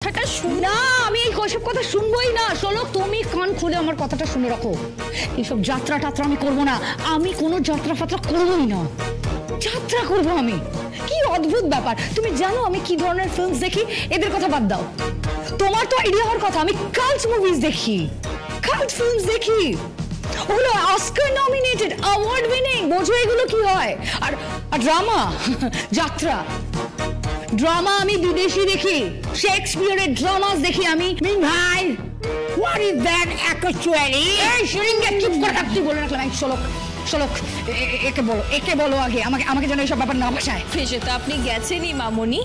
না, আমি এই সব কথা শুনবোই না। শোনো, তুমি কান খুলে আমার কথাটা শুনে রাখো। এইসব যাত্রা টাত্রা আমি করবো না। আমি কোনো যাত্রা ফাত্রা করবোই না। যাত্রা করবো আমি? কি অদ্ভুত ব্যাপার। তুমি জানো আমি কি ধরনের ফিল্মস দেখি? এদের কথা বাদ দাও, তোমার তো আইডিয়া হওয়ার কথা। আমি কাল্ট মুভিজ দেখি, কাল্ট ফিল্মস দেখি, ওগুলো অস্কার নমিনেটেড, অ্যাওয়ার্ড উইনিং। বোঝো এগুলো কি হয়? আর ড্রামা, যাত্রা, ড্রামা আমি বিদেশি দেখি, শেক্সপিয়ারের ড্রামাস দেখি আমি। ভাই, হোয়াট ইজ দ্যাট অ্যাকচুয়ালি? এই শিরিঙ্গে চুপ করে থাকতে বলে রাখলাম। এই শোলক, শোলক, একে বলো আগে। আমাকে যেন এইসব ব্যাপার না ভাসায়। ফেসে তো আপনি গেছেনই মামুনি।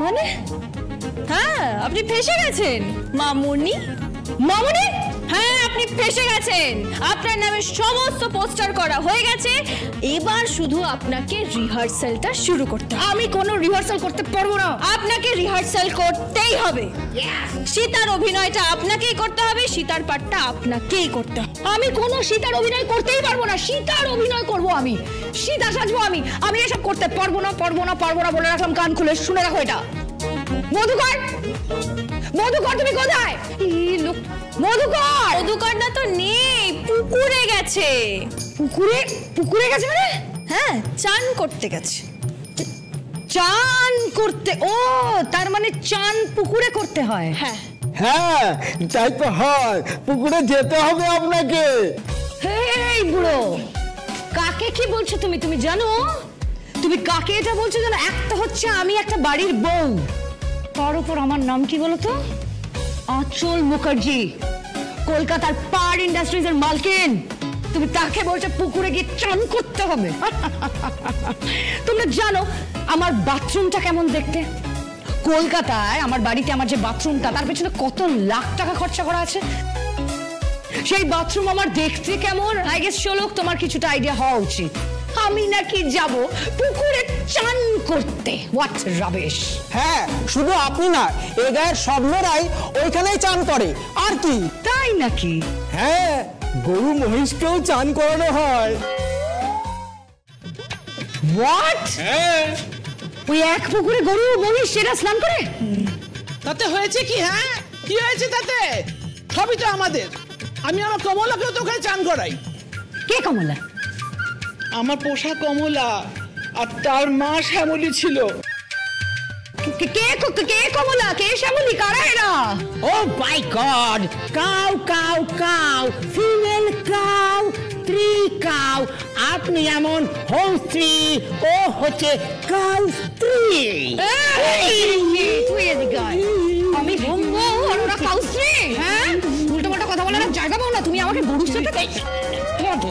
মানে? হ্যাঁ, আপনি ফেসে গেছেন মামুনি। মামুনি? হ্যাঁ, আপনি ফেসে গেছেন। আপনার নামে সমস্ত পোস্টার করা হয়ে গেছে। এবার শুধু আপনাকে রিহার্সালটা শুরু করতে হবে। আমি কোনো রিহার্সাল করতে পারবো না। আপনাকে রিহার্সাল করতেই হবে। সীতার অভিনয়টা আপনাকেই করতে হবে, সীতার পাঠটা আপনাকেই করতে হবে। আমি কোনো সীতার অভিনয় করতেই পারবো না। সীতার অভিনয় করবো আমি, সীতা সাজবো আমি। আমি এসব করতে পারবো না, পারবো না, পারবো না বলে রাখলাম। কান খুলে শুনে রাখো এটা। মধুকর, মধুকর, তুমি কোথায়? মধুকর, মধুকরটা তো নেই, পুকুরে গেছে। পুকুরে? পুকুরে গেছে মানে? হ্যাঁ, চান করতে গেছে। চান করতে? ও, তার মানে চান পুকুরে করতে হয়? হ্যাঁ হ্যাঁ, তাই তো হয়। পুকুরে যেতে হবে আপনাকে। এই বুড়ো, কাকে কি বলছো তুমি? তুমি জানো তুমি কাকে এটা বলছো জানো? একটা হচ্ছে আমি একটা বাড়ির বউ, তার উপর আমার নাম কি বলো তো? আঁচল মুখার্জি, কলকাতার পার ইন্ডাস্ট্রিজের মালকিন। তুমি তাকে বলছো পুকুরে গিয়ে চান করতে হবে? তোমরা জানো আমার বাথরুমটা কেমন দেখতে? কলকাতায় আমার বাড়িতে আমার যে বাথরুমটা, তার পেছনে কত লাখ টাকা খরচা করা আছে। সেই বাথরুম আমার দেখতে কেমন? আই গেস শোলক, তোমার কিছুটা আইডিয়া হওয়া উচিত। আমি নাকি যাব পুকুরে চান করতে? What rubbish! হ্যাঁ, শুধু আপনি না, এ গায়ের সব মেয়েরাই ওইখানেই চান করে। আর কি? তাই নাকি? হ্যাঁ, গরু মহিষকেও চান করানো হয়। হোয়াট? হ্যাঁ, ওই এক পুকুরে গরু মহিষ সেরা স্নান করে? তাতে হয়েছে কি? হ্যাঁ, কি হয়েছে তাতে? সবই তো আমাদের। আমি আমার কমলাকেও তো ওখানে চান করাই। কে কমলা? আমার পোষা কমলা, আর তার মা শ্যামলী ছিল। কে কমলা? কে শ্যামলী? কারা এরা? Oh my God! Cow cow cow, female cow, tree cow. আপনি এমন হোম স্ত্রী, ও হচ্ছে কাউ স্ত্রী। তুই এদিকে আয়। আমি বলবো আর ওরা কাউ স্ত্রী? হ্যাঁ, উল্টো পাল্টা কথা বলার জায়গা পাও না তুমি। আমাকে গরুর সাথে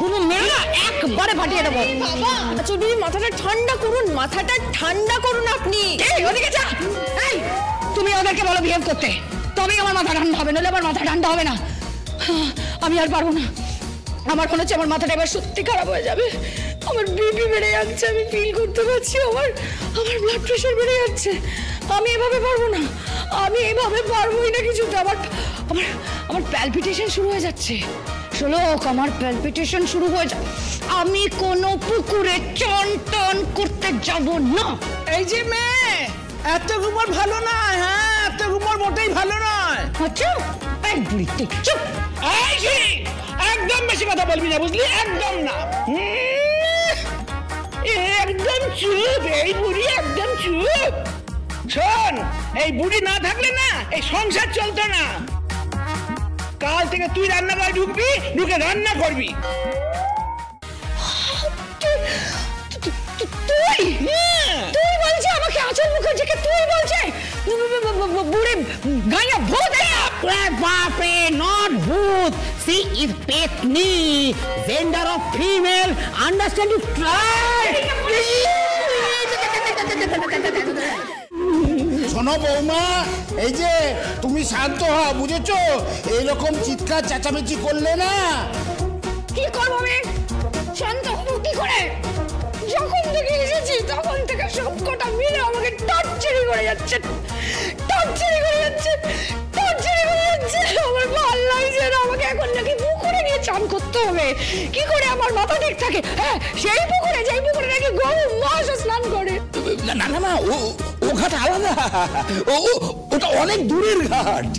কোনো মেয়ে না, একবারে ফাটিয়ে দেবো। বাবা, চুরি মাথাটা ঠান্ডা করুন, মাথাটা ঠান্ডা করুন আপনি। এই ওদিকে যা। এই তুমি ওদেরকে বলো বিহেভ করতে, তবেই আমার মাথা ঠান্ডা হবে, নইলে আমার মাথা ঠান্ডা হবে না। আমি আর পারবো না। আমার মনে হচ্ছে আমার মাথাটা এবার সত্যি খারাপ হয়ে যাবে। আমার বিপি বেড়ে যাচ্ছে, আমি ফিল করতে পারছি। আমার ব্লাড প্রেশার বেড়ে যাচ্ছে। আমি এভাবে পারবো না, আমি এভাবে পারবোই না কিছুতে। আমার প্যালপিটেশন শুরু হয়ে যাচ্ছে। শোলক, আমার প্যালপিটেশন শুরু হয়ে যা। আমি কোনো পুকুরে চান টান করতে যাব না। এই যে মেয়ে, এত ঘুমোর ভালো নয়। হ্যাঁ, এত ঘুমোর মোটেই ভালো নয়। আচ্ছা, এই বুড়ি তুই চুপ। এই যে, একদম বেশি কথা বলবি না, বুঝলি? একদম না। একদম চুপ। এই বুড়ি একদম চুপ। শোন, এই বুড়ি না থাকলে না এই সংসার চলতো না। কাল থেকে তুই রান্নাঘরে ঢুকবি, ঢুকে রান্না করবি। তুই বলছিস আমাকে? আঁচল মুখার্জিকে তুই বলছিস? বুড়ি গাইয়া ভূত? বাপরে, নট ভূত, সি ইজ পেতনি, gender of female, understand you? Try. শোনো বৌমা, এই যে তুমি শান্ত হও, বুঝেছো? এইরকম চিৎকার চেঁচামেচি করলে না। কি করবো আমি? শান্ত হবো কি করে? যখন থেকে এসেছি তখন থেকে সব কটা মিলে আমাকে টর্চারি করে যাচ্ছে, টর্চারি করে যাচ্ছে, টর্চারি করে যাচ্ছে। আমার ভালো লাগছে না। আমাকে এখন নাকি পুকুরে নিয়ে চান করতে হবে। কি করে আমার মাথা ঠিক থাকে? হ্যাঁ, সেই পুকুরে, যেই পুকুরে নাকি গরু মহিষ স্নান করে। না না না, ও ঘাট আলাদা। ও ওটা অনেক দূরের ঘাট।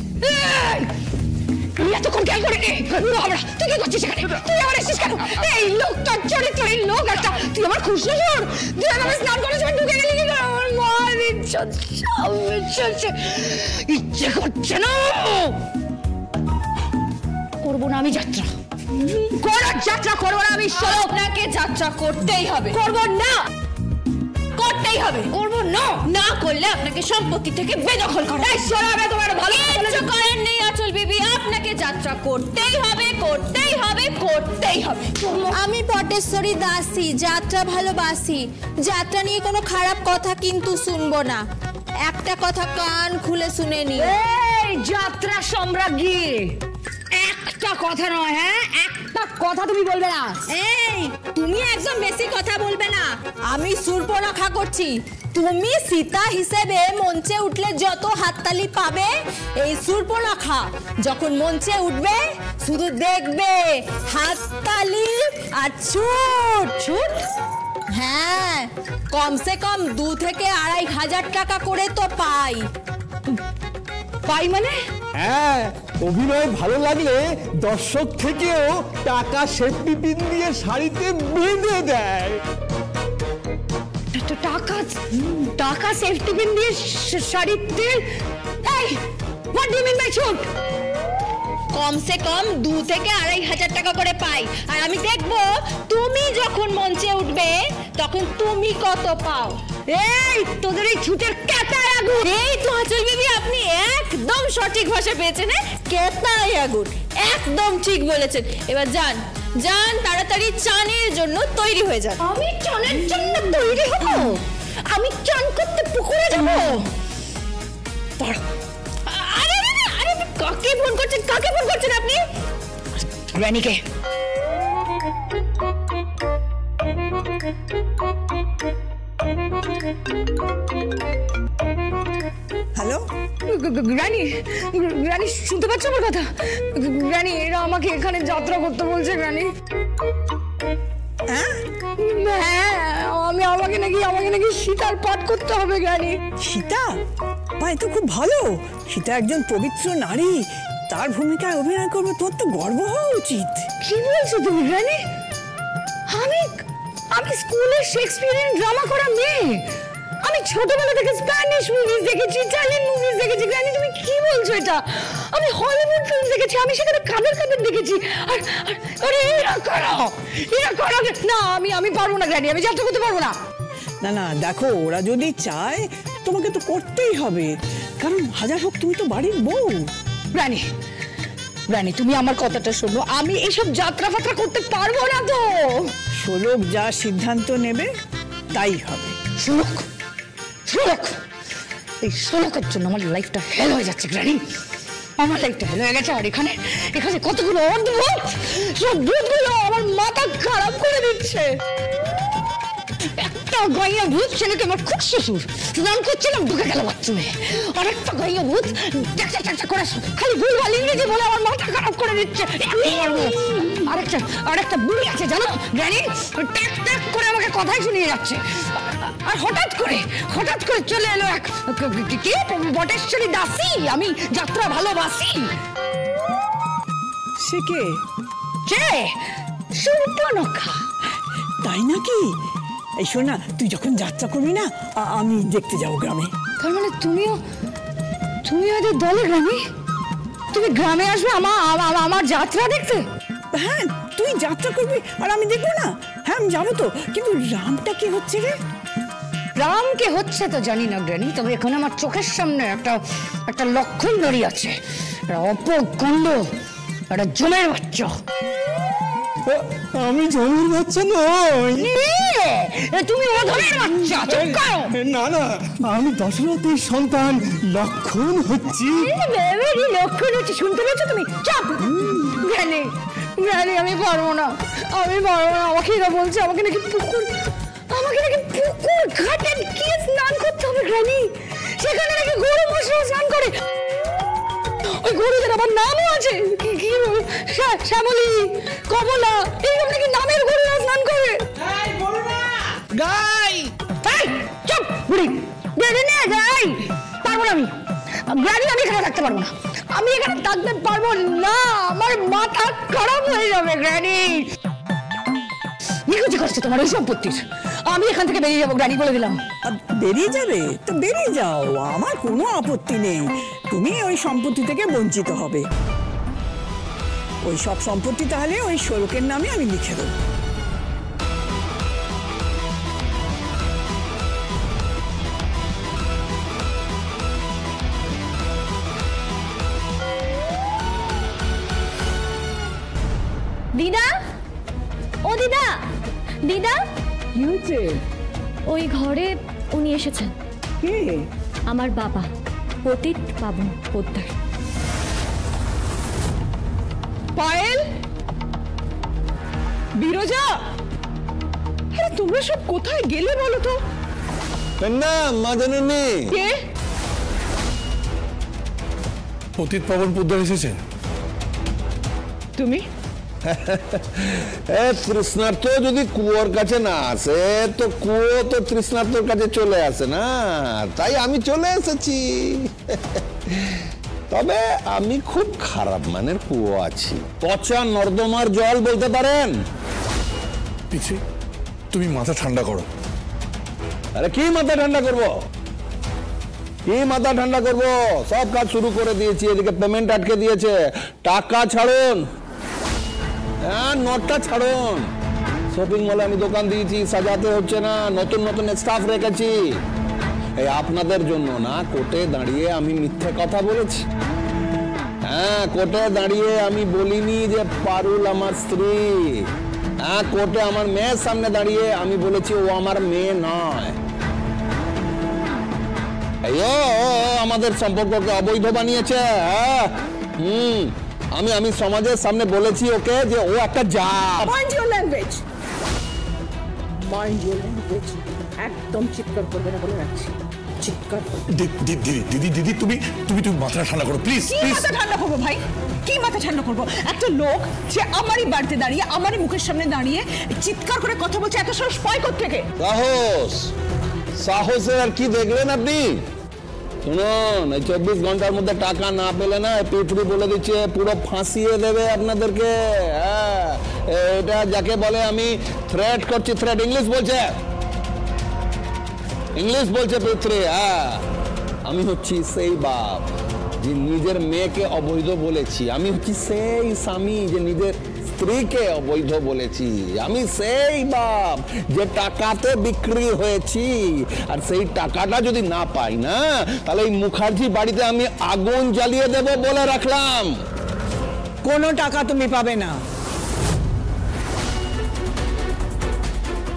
এতক্ষণ খেয়াল করিনি। তুই কি করছিস এখানে? তুই আবার এসেছিস কেন? এই লোকটার চরিত্র, এই লোক একটা। তুই আমার খুশ শ্বশুর, তুই আমার স্নান করার সময় ঢুকে গেলি কি করে? আমার মার ইচ্ছে করছে না। করবো না আমি যাত্রা, যাত্রা করবো না আমি। আপনাকে যাত্রা করতেই হবে। করবো না, করতেই হবে। করবো না, না করলে আপনাকে সম্পত্তি থেকে বেদখল করা। তোমার ভালো কিছু করার নেই আঁচল বিবি, আপনাকে যাত্রা করতেই হবে, করতেই হবে, করতেই হবে। আমি পটেশ্বরী দাসী, যাত্রা ভালোবাসি। যাত্রা নিয়ে কোনো খারাপ কথা কিন্তু শুনবো না। একটা কথা কান খুলে শুনে নি। এই যাত্রা সম্রাজ্ঞী, একটা কথা নয়, হ্যাঁ একটা কথা তুমি বলবে না। এই তুমি একদম বেশি কথা বলবে না। আমি সুর্পনখা করছি। তুমি সীতা হিসেবে মঞ্চে উঠলে যত হাততালি পাবে, এই সুর্পনখা যখন মঞ্চে উঠবে শুধু দেখবে হাততালি আর ছুট ছুট। হ্যাঁ, কমসে কম 2 থেকে 2,500 টাকা করে তো পাই। পাই মানে? হ্যাঁ, অভিনয় ভালো লাগলে দর্শক থেকেও টাকা সেফটি পিন দিয়ে শাড়িতে বেঁধে দেয়। টাকা সেফটি পিন দিয়ে শাড়িতে? এই what do you mean by ছুট? কমসে কম 2 থেকে 2,500 টাকা করে পাই। আর আমি দেখবো তুমি যখন মঞ্চে উঠবে তখন তুমি কত পাও। এই তোদের এই ছুটের কেতায় আগুন। এই তো আঁচল বিবি, আপনি একদম সঠিক ভাষা পেয়েছেন। কেতায় আগুন, একদম ঠিক বলেছেন। এবার যান যান, তাড়াতাড়ি চানের জন্য তৈরি হয়ে যান। আমি চানের জন্য তৈরি হব? আমি চান করতে পুকুরে যাব? আরে আরে, কাকে ফোন করছেন? কাকে ফোন করছেন আপনি? রানীকে। হ্যালো রানী, রানী শুনতে পাচ্ছ আমার কথা? রানী, এরা আমাকে এখানে যাত্রা করতে বলছে রানী। হ্যাঁ আমাকে নাকি সীতার পাঠ করতে হবে রানী। সীতা? ভাই তো খুব ভালো। সীতা একজন পবিত্র নারী, তার ভূমিকায় অভিনয় করবে, তোর তো গর্ব হওয়া উচিত। কি বলছো তুমি রানী? আমি স্কুলে শেক্সপিয়ারিয়ান ড্রামা করা মেয়ে। আমি ছোটবেলা থেকে স্প্যানিশ মুভিজ দেখেছি, ইটালিয়ান মুভিজ দেখেছি। রানী তুমি কি বলছো এটা? আমি হলিউড ফিল্ম দেখেছি, আমি সেখানে কাদের দেখেছি। আরে এরা করো না। আমি পারবো না রানী, আমি যাত্রা করতে পারবো না। না দেখো, ওরা যদি চায় তোমাকে তো করতেই হবে, কারণ হাজার হোক তুমি তো বাড়ির বউ। রানী তুমি আমার কথাটা শোনো, আমি এসব যাত্রা ফাত্রা করতে পারবো না তো। শোলক যা সিদ্ধান্ত নেবে তাই হবে। শোলক, এই শোলকের জন্য আমার লাইফটা হেল হয়ে যাচ্ছে রানী। আমার লাইফটা হেল হয়ে গেছে। আর এখানে কতগুলো অদ্ভুত সব ভূতগুলো আমার মাথা খারাপ করে দিচ্ছে। একটা গাইয়া ভূত ছেলেকে আমার খুব শ্বশুর, স্নান করছিলাম ঢুকে গেল বাথরুমে। আর একটা গাইয়া ভূত করে খালি ভুলভাল ইংরেজি বলে আমার মাথা খারাপ করে দিচ্ছে। আরেকটা বুড়ি আছে জানো রানী, ট্যাক করে আমাকে কথাই শুনিয়ে যাচ্ছে। আর হঠাৎ করে চলে এলো এক বটেশ্বরী দাসী, আমি যাত্রা ভালোবাসি। সে কে? সুর্পনখা। তাই নাকি? এই শোনা, তুই যখন যাত্রা করবি না, আমি দেখতে যাবো গ্রামে। তার মানে তুমিও এদের দলে গ্রামে? তুমি গ্রামে আসবে আমার যাত্রা দেখতে? হ্যাঁ, তুই যাত্রা করবি আর আমি দেখবো না? হ্যাঁ, আমি যাবো তো, কিন্তু রামটা কি হচ্ছে রে? রামকে হচ্ছে তো জানি না গ্রানি, তবে এখন আমার চোখের সামনে একটা লক্ষণ দাঁড়িয়ে আছে। অপগণ্ড, একটা জমের বাচ্চা। আমি জমির বাচ্চা নই। তুমি অধমের বাচ্চা। চুপ করো। না, আমি দশরথের সন্তান লক্ষণ হচ্ছি। লক্ষণ হচ্ছে, শুনতে পেয়েছো তুমি? চুপ। গ্রানি আমি পারবো না। আমাকে এরা বলছে আমাকে নাকি পুকুর ঘাটে গিয়ে স্নান করতে হবে গ্রানি। সেখানে নাকি গরু মশলা স্নান করে। ওই গরুদের আবার নামও আছে, শ্যামলী, কমলা, এইরকম নাকি নামের গরুরা স্নান করে। গাই চুপ বুড়ি, গাই পারবো না আমি। গ্র্যানি আমি এখানে থাকতে পারবো না, আমি এখানে থাকতে পারবো না, আমার মাথা খারাপ হয়ে যাবে গ্র্যানি। নিকুচি করছে তোমার ওই সম্পত্তির, আমি এখান থেকে বেরিয়ে যাবো গ্র্যানি, বলে দিলাম। বেরিয়ে যাবে তো বেরিয়ে যাও, আমার কোনো আপত্তি নেই। তুমি ওই সম্পত্তি থেকে বঞ্চিত হবে। ওই সব সম্পত্তি তাহলে ওই শোলকের নামে আমি লিখে দেবো। দিদা, ও দিদা, দিদা, কি হয়েছে? ওই ঘরে উনি এসেছেন। কে? আমার বাবা, পতিত পাবন পোদ্দার। পায়েল, বিরজা, আরে তোমরা সব কোথায় গেলে বলো তো? না মা জানেননি, কে? পতিত পাবন পোদ্দার এসেছেন। তুমি? তৃষ্ণার্থ যদি কুয়োর কাছে না আসে তো কুয়ো তো তৃষ্ণার্থর কাছে চলে আসে না, তাই আমি চলে এসেছি। তবে আমি খুব খারাপ মানের কুয়ো আছি, পচা নর্দমার জল বলতে পারেন। পিছি, তুমি মাথা ঠান্ডা করো। আরে কি মাথা ঠান্ডা করব, কি মাথা ঠান্ডা করব? সব কাজ শুরু করে দিয়েছি, এদিকে পেমেন্ট আটকে দিয়েছে। টাকা ছাড়ুন, হ্যাঁ নোটটা ছাড়ুন। শপিং মলে আমি দোকান দিয়েছি, সাজাতে হচ্ছে না, নতুন নতুন স্টাফ রেখেছি। এই আপনাদের জন্য না, কোর্টে দাঁড়িয়ে আমি মিথ্যে কথা বলেছি? হ্যাঁ, কোর্টে দাঁড়িয়ে আমি বলিনি যে পারুল আমার স্ত্রী। হ্যাঁ, কোর্টে আমার মেয়ের সামনে দাঁড়িয়ে আমি বলেছি ও আমার মেয়ে নয়। আমাদের সম্পর্ককে অবৈধ বানিয়েছে। আমি সমাজের সামনে বলেছি ওকে যে ও একটা জাত। Mind your language, mind your language. একদম চিৎকার করবে না বলে রাখছি, চিৎকার করবে। দিদি দিদি দিদি তুমি তুমি তুমি মাথা ঠান্ডা করো প্লিজ কি প্লিজ। মাথা ঠান্ডা করবো ভাই, কি মাথা ঠান্ডা করবো? একটা লোক যে আমারই বাড়িতে দাঁড়িয়ে, আমারই মুখের সামনে দাঁড়িয়ে চিৎকার করে কথা বলছে, এত সাহস পায় কোত্থেকে? সাহস, সাহসের আর কি দেখলেন আপনি? শুনুন, এই 24 ঘন্টার মধ্যে টাকা না পেলে না পৃথিবী বলে দিচ্ছে পুরো ফাঁসিয়ে দেবে আপনাদেরকে। হ্যাঁ, এটা যাকে বলে আমি থ্রেট করছি, থ্রেট ইংলিশ বলছে, ইংলিশ বলছে পৃথিবী। হ্যাঁ, আমি হচ্ছি সেই বাপ যে নিজের মেয়েকে অবৈধ বলেছি, আমি হচ্ছি সেই স্বামী যে নিজের স্ত্রীকে অবৈধ বলেছি, আমি সেই বাপ যে টাকাতে বিক্রি হয়েছি। আর সেই টাকাটা যদি না পাই না, তাহলে এই মুখার্জি বাড়িতে আমি আগুন জ্বালিয়ে দেব বলে রাখলাম। কোনো টাকা তুমি পাবে না।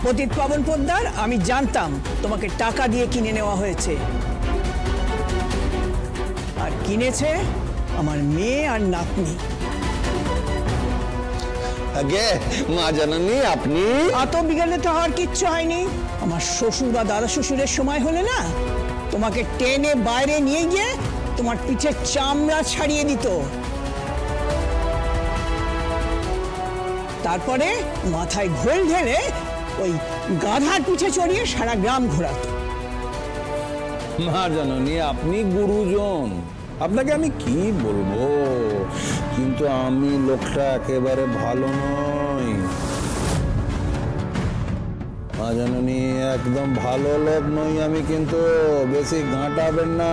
পতিত পাবন পোদ্দার, আমি জানতাম তোমাকে টাকা দিয়ে কিনে নেওয়া হয়েছে, আর কিনেছে আমার মেয়ে আর নাতনি। আগে মা জানানি আপনি এত বিকেলে তো আর কিচ্ছু হয়নি। আমার শ্বশুর বা দাদা শ্বশুরের সময় হলে না, তোমাকে টেনে বাইরে নিয়ে গিয়ে তোমার পিঠে চামড়া ছাড়িয়ে দিত, তারপরে মাথায় ঘোল ঢেলে ওই গাধার পিঠে চড়িয়ে সারা গ্রাম ঘোরাতো। মা জানানি আপনি গুরুজন, আপনাকে আমি কি বলবো, কিন্তু আমি লোকটা একেবারে ভালো নই। মা জানানি একদম ভালো লোক নই আমি, কিন্তু বেশি ঘাঁটাবেন না।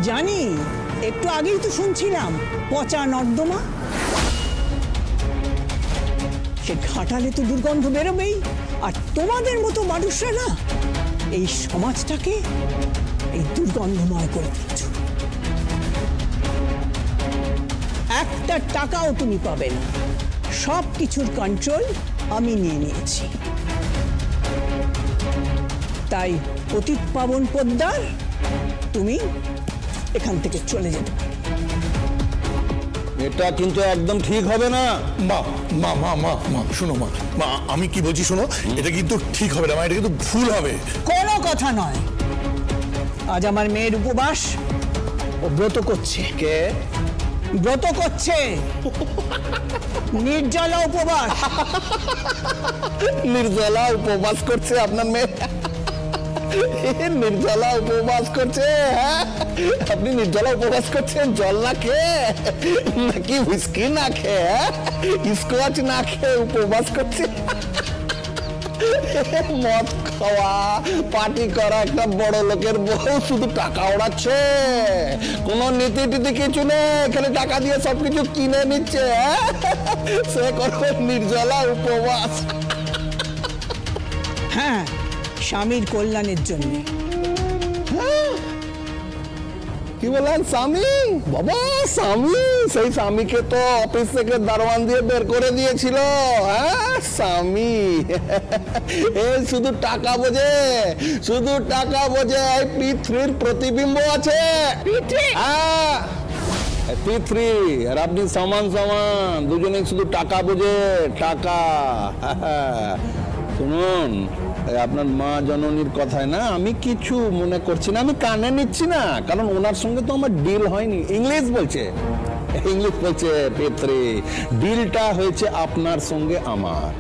জানি, একটু আগেই তো শুনছিলাম পচা নর্দমা, সে ঘাটালে তো দুর্গন্ধ বেরোবেই। আর তোমাদের মতো মানুষরা না এই সমাজটাকে এই দুর্গন্ধময় করে দিচ্ছ। একটা টাকাও তুমি পাবে না, সব কিছুর কন্ট্রোল আমি নিয়ে নিয়েছি। তাই পতিত পাবন পোদ্দার, তুমি এখান থেকে চলে যেতে পারো। এটা কিন্তু একদম ঠিক হবে না। মা মা মা মা মা শোনো মা, মা আমি কি বলছি শোনো, এটা কিন্তু ঠিক হবে না মা, এটা কিন্তু ভুল হবে। কোনো কথা নয়, আজ আমার মেয়ের উপবাস, ও ব্রত করছে। কে ব্রত করছে? নির্জলা উপবাস। নির্জলা উপবাস করছে আপনার মেয়ে? নির্জলা উপবাস করছে, হ্যাঁ? আপনি নির্জলা উপবাস করছেন জল না খেয়ে নাকি হুইস্কি না খেয়ে, স্কচ না খেয়ে উপবাস করছে? মদ খাওয়া পার্টি করা একটা বড় লোকের বউ শুধু টাকা ওড়াচ্ছে, কোন নীতি টিতি কিছু নেই, এখানে টাকা দিয়ে সবকিছু কিনে নিচ্ছে, সে করবে নির্জলা উপবাস। হ্যাঁ, স্বামীর কল্যাণের জন্য। কি বলেন স্বামী? বাবা স্বামী, সেই স্বামীকে তো অফিস থেকে দারোয়ান দিয়ে বের করে দিয়েছিল। হ্যাঁ স্বামী, এই শুধু টাকা বোঝে, শুধু টাকা বোঝে। এই পৃথ্বীর প্রতিবিম্ব আছে, হ্যাঁ পৃথ্বী আর আপনি সমান সমান, দুজনে শুধু টাকা বোঝে, টাকা। শুনুন, আপনার মা জননীর কথায় না আমি কিছু মনে করছি না, আমি কানে নিচ্ছি না, কারণ ওনার সঙ্গে তো আমার ডিল হয়নি। ইংলিশ বলছে পেত্রে, ডিলটা হয়েছে আপনার সঙ্গে আমার।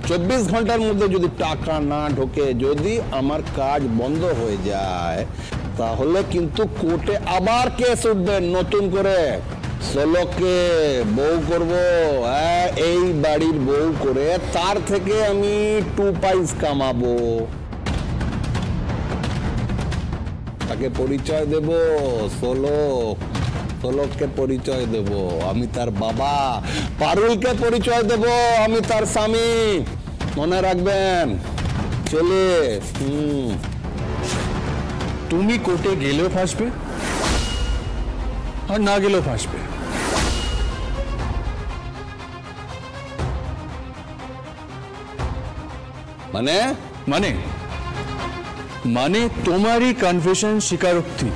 24 ঘন্টার মধ্যে যদি টাকা না ঢোকে, যদি আমার কাজ বন্ধ হয়ে যায়, তাহলে কিন্তু কোর্টে আবার কেস উঠবে নতুন করে। ষোলককে বউ করব, এই বাড়ির বউ করে তার থেকে আমি 2 পয়সা কামাবো, তাকে পরিচয় দেব ষোলককে পরিচয় দেব আমি তার বাবা, পারুলকে পরিচয় দেব আমি তার স্বামী। মনে রাখবেন চলে। তুমি কোর্টে গেলেও ফাঁসবে আর না গেলেও ফাঁসবে। মানে মানে মানে তোমারই কনফেশন স্বীকারোক্তি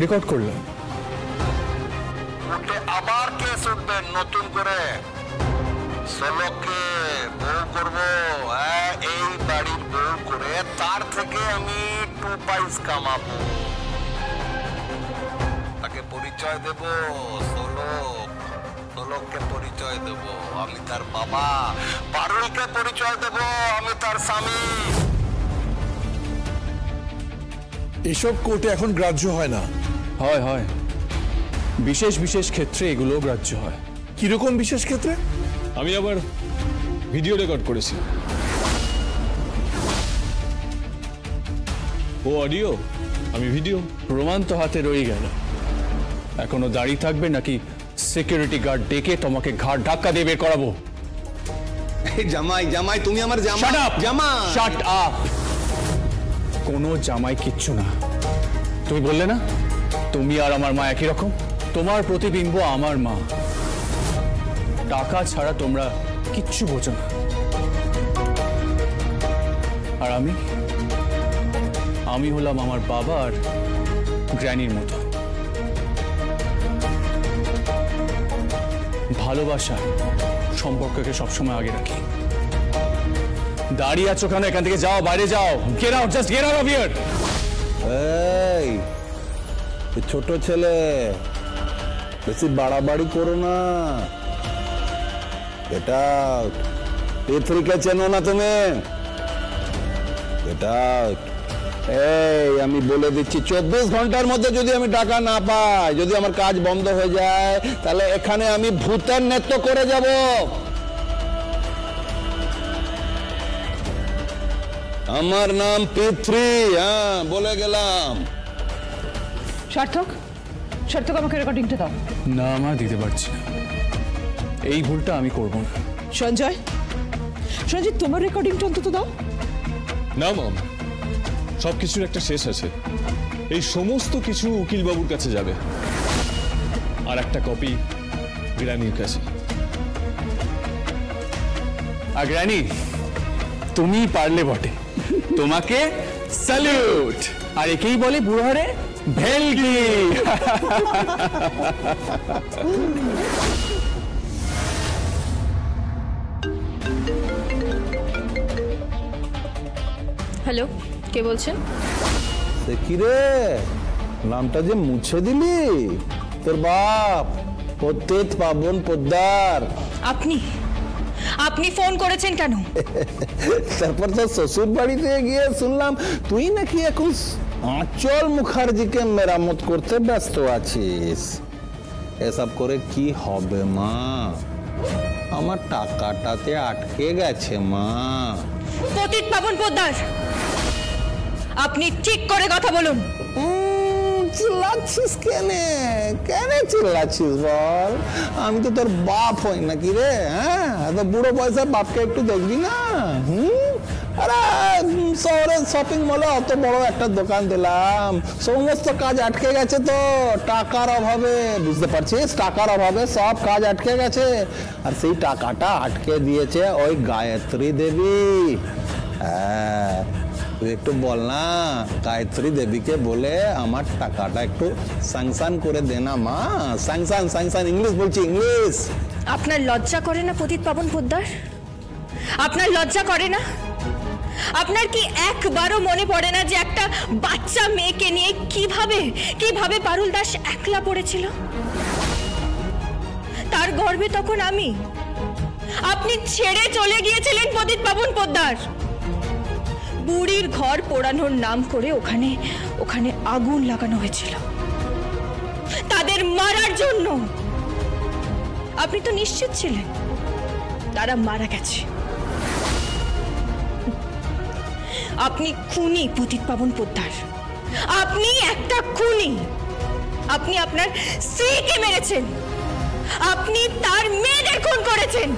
রেকর্ড করলাম। আবার কেস উঠবে নতুন করে। ষোলককে বউ করব, এই বাড়ির বউ করে তার থেকে আমি 2 পয়সা কামাবো, তাকে পরিচয় দেব ষোলককে পরিচয় দেব আমি তার বাবা, পারুলকে পরিচয় দেব আমি তার স্বামী। এসব কোর্টে এখন গ্রাহ্য হয় না। হয় হয়, বিশেষ বিশেষ ক্ষেত্রে এগুলো গ্রাহ্য হয়। কিরকম বিশেষ ক্ষেত্রে? আমি আবার ভিডিও রেকর্ড করেছি। ও অডিও, আমি ভিডিও। প্রমাণ তো হাতে রয়ে গেল, এখনো দাঁড়িয়ে থাকবে নাকি সিকিউরিটি গার্ড ডেকে তোমাকে ঘাট ধাক্কা দিয়ে বের করাবো? জামাই জামাই তুমি আমার জামাই। শাট আপ জামাই, শাট আপ। কোনো জামাই কিচ্ছু না। তুমি বললে না তুমি আর আমার মা একই রকম? তোমার প্রতিবিম্ব আমার মা। টাকা ছাড়া তোমরা কিচ্ছু বোঝো না। আর আমি হলাম আমার বাবা আর গ্র্যানির মতো। ভালোবাসা সম্পর্ককে সবসময় আগে রাখি। দাঁড়িয়ে আছো কেন? এখান থেকে যাও, বাইরে যাও। Get out, just get out of here. এই ছোট ছেলে, বেশি বাড়াবাড়ি করো না। এটা পেথরিকে চেনো না তুমি? এটা এই আমি বলে দিচ্ছি, 24 ঘন্টার মধ্যে যদি আমি টাকা না পাই, যদি আমার কাজ বন্ধ হয়ে যায়, তাহলে এখানে আমি ভূতের নৃত্য করে যাব। আমার নাম পৃথ্বী, হ্যাঁ বলে গেলাম। সার্থক, সার্থক আমাকে রেকর্ডিংটা দাও। না মা, দিতে পারছি না। এই ভুলটা আমি করব না। সঞ্জয়, সঞ্জয় তোমার রেকর্ডিংটা অন্তত দাও। না মাম, সবকিছুর একটা শেষ আছে। এই সমস্ত কিছু উকিল বাবুর কাছে যাবে, আর একটা কপি গ্র্যানির কাছে। আর গ্র্যানি, তুমি পারলে বটে, তোমাকে স্যালুট। আর একেই বলে বুড়ারে ভেলকি। হ্যালো, কে বলছেন? কি রে, নামটা যে মুছে দিলি? তোর বাপ পদ্মেত পাবন পোদ্দার। আপনি ফোন করেছেন কেন? তারপর তো শ্বশুর বাড়িতে গিয়ে শুনলাম তুই নাকি এখন আঁচল মুখার্জিকে মেরামত করতে ব্যস্ত আছিস। এসব করে কি হবে মা? আমার টাকাটাতে আটকে গেছে মা। পতিত পাবন পোদ্দার, আপনি ঠিক করে কথা বলুন। চিল্লাচ্ছিস কেনে? কেন চিল্লাচ্ছিস বল? আমি তো তোর বাপ হই নাকি রে? হ্যাঁ, এত বুড়ো বয়সে বাপকে একটু দেখবি না? আরে শহরের শপিং মলে অত বড় একটা দোকান দিলাম, সমস্ত কাজ আটকে গেছে তো টাকার অভাবে। বুঝতে পারছিস? টাকার অভাবে সব কাজ আটকে গেছে। আর সেই টাকাটা আটকে দিয়েছে ওই গায়ত্রী দেবী। হ্যাঁ, তুই একটু বল না গায়ত্রী দেবীকে বলে আমার টাকাটা একটু স্যাংশন করে দে না মা। স্যাংশন স্যাংশন ইংলিশ বলছি, ইংলিশ। আপনার লজ্জা করে না পতিত পাবন পোদ্দার? আপনার লজ্জা করে না? আপনার কি একবারও মনে পড়ে না যে একটা বাচ্চা মেয়েকে নিয়ে কিভাবে পারুল দাস একলা পড়েছিল? তার গর্ভে তখন আমি। আপনি ছেড়ে চলে গিয়েছিলেন পতিত পাবন পোদ্দার। বুড়ির ঘর পোড়ানোর নাম করে ওখানে আগুন লাগানো হয়েছিল তাদের মারার জন্য। আপনি তো নিশ্চিত ছিলেন তারা মারা গেছে। আপনি খুনি পতিত পাবন পোদ্দার, আপনি একটা খুনি। আপনি আপনার স্ত্রীকে মেরেছেন, আপনি তার মেয়েদের খুন করেছেন।